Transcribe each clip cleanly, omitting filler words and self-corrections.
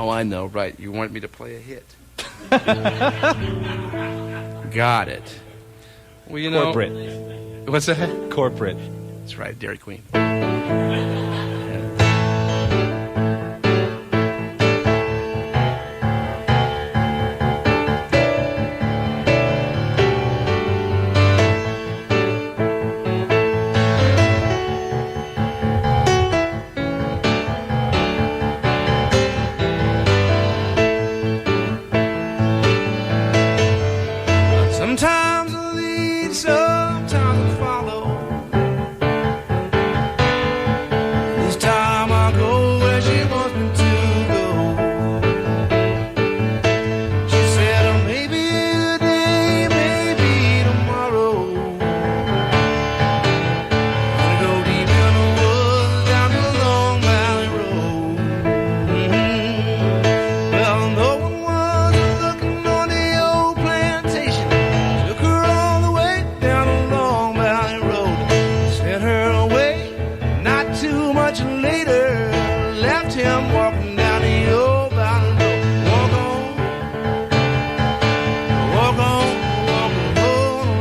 Oh, I know, right. You want me to play a hit. Got it. Well, you know... Corporate. What's that? Corporate. That's right, Dairy Queen. Sometimes I lead, sometimes I follow. This time I go where she wants me to go. She said, oh, maybe today, maybe tomorrow. Gonna go deep in the woods down the Long Valley Road. Well, no one was looking on the old plantation. Took her all the way down the Long Valley Road. Sent her away not too much later. Left him walking down the old valley road. Walk on, walk on, walk on,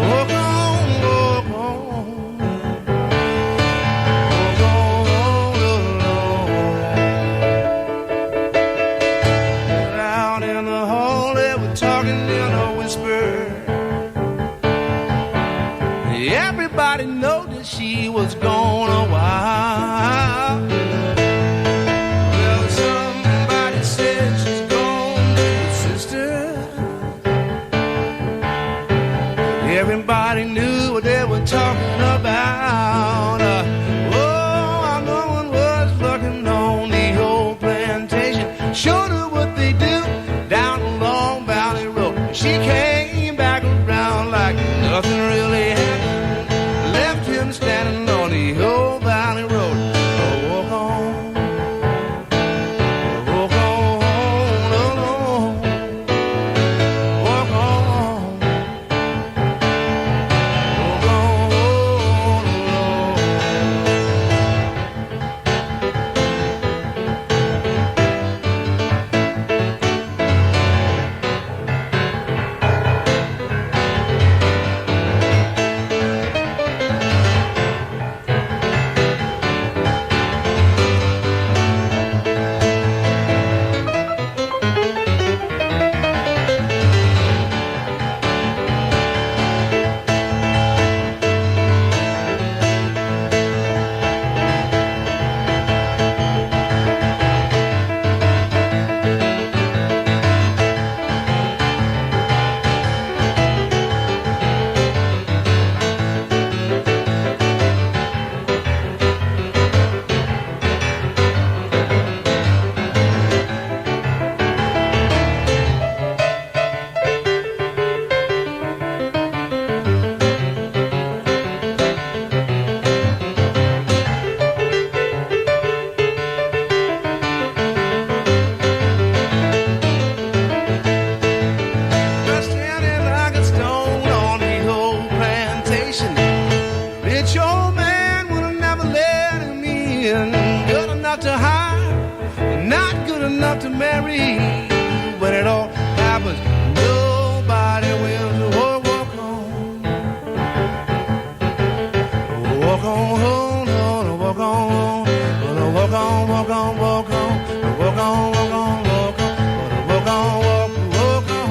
walk on, walk on, walk on. Out in the hall they were talking in a whisper. Everybody noticed she was gone a while. Well, somebody said she's gone to her sister. Everybody knew what they were talking about. Oh, no one was looking on the old plantation. Showed her what they do down the Long Valley Road. She came back around like nothing really happened. Left him standing on the old valley road. Oh, walk on, walk on, no, no. Walk on, walk on, no. Standing like a stone on the old plantation. Rich old man would have never let him in. Good enough to hire, not good enough to marry. When it all happens, nobody will. Oh, walk on, walk on, hold on, walk on, walk on, walk on, walk on, walk on, walk on, walk on, walk on, walk on.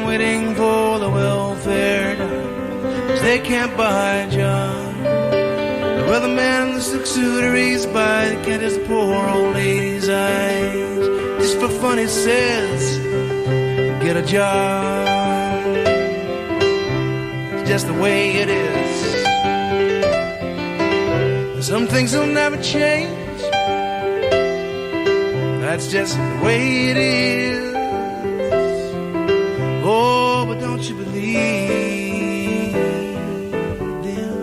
around waiting for the welfare dime, 'cause they can't buy a job. The weatherman in the six-suit reads by the cat is the poor old lady's eyes. Just for fun, he says, get a job. It's just the way it is. Some things will never change. That's just the way it is. Oh, but don't you believe them?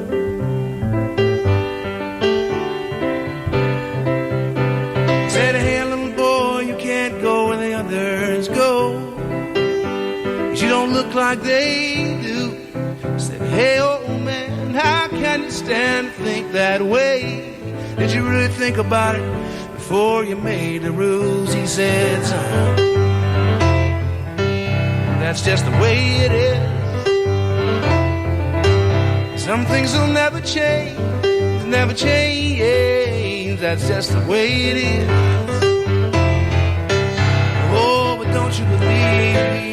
Said, hey, little boy, you can't go where the others go, 'cause you don't look like they do. Said, hey, old man, how can you stand to think that way? Did you really think about it before you made the rules? He said, son, that's just the way it is. Some things will never change, never change. That's just the way it is. Oh, but don't you believe them?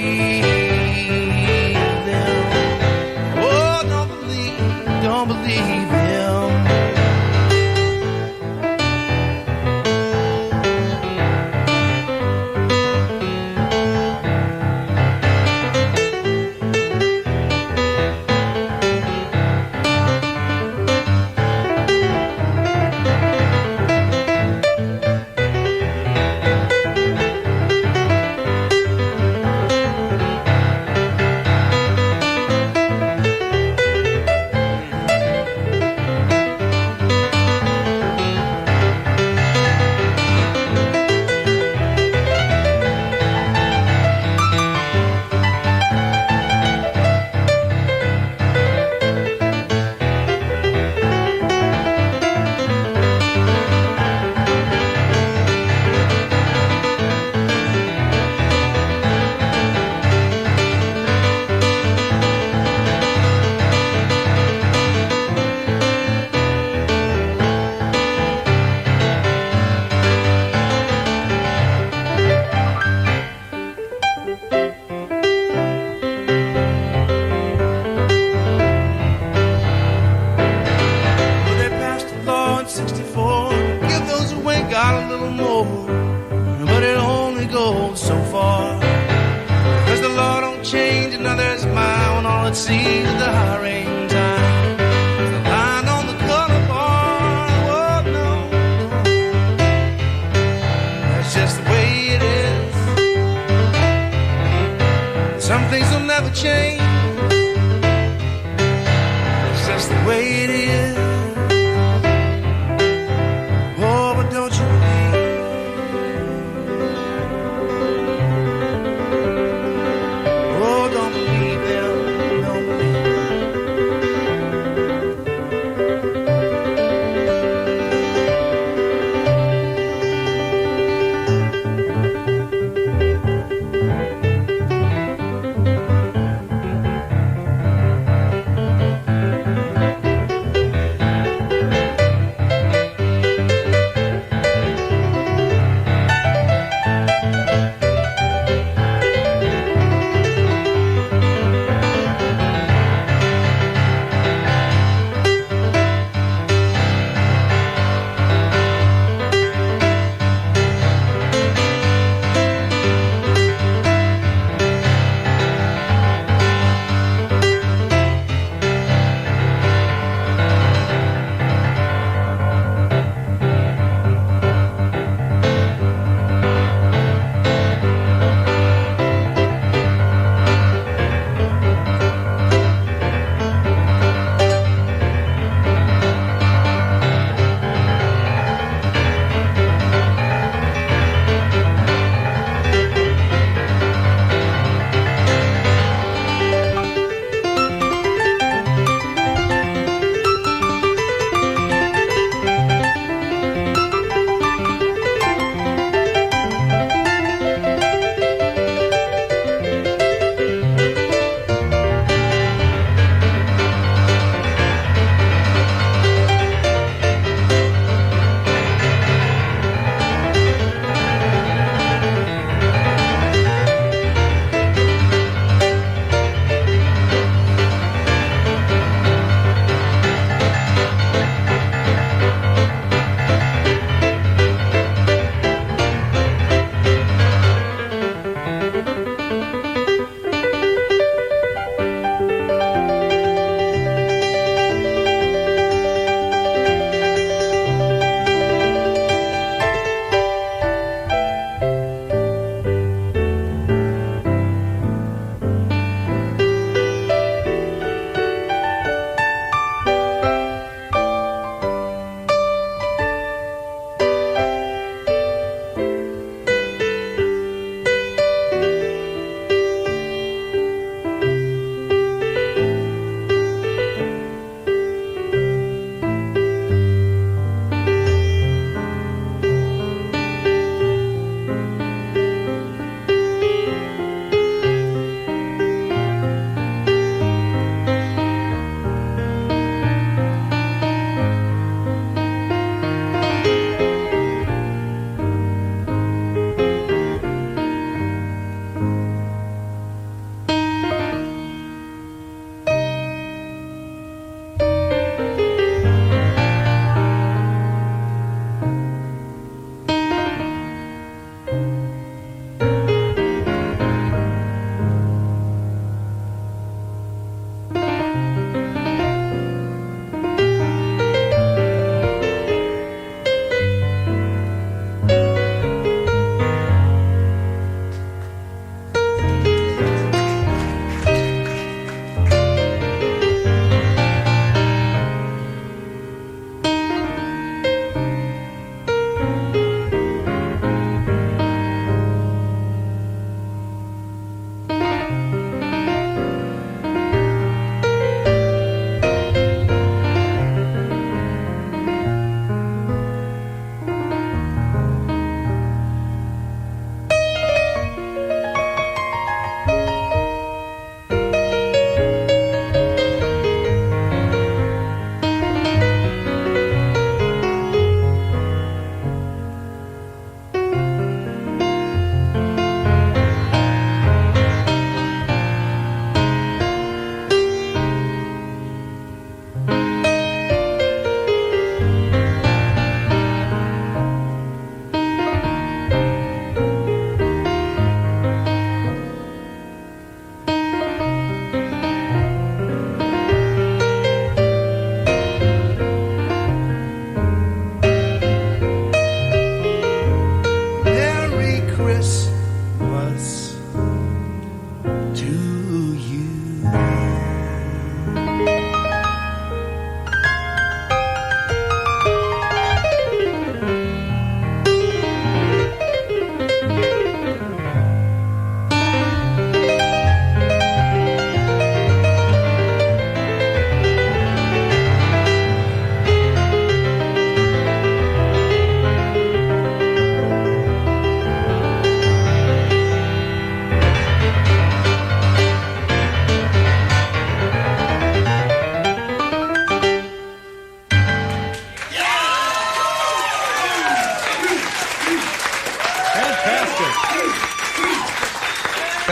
Oh, don't believe them.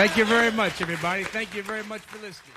Thank you very much, everybody. Thank you very much for listening.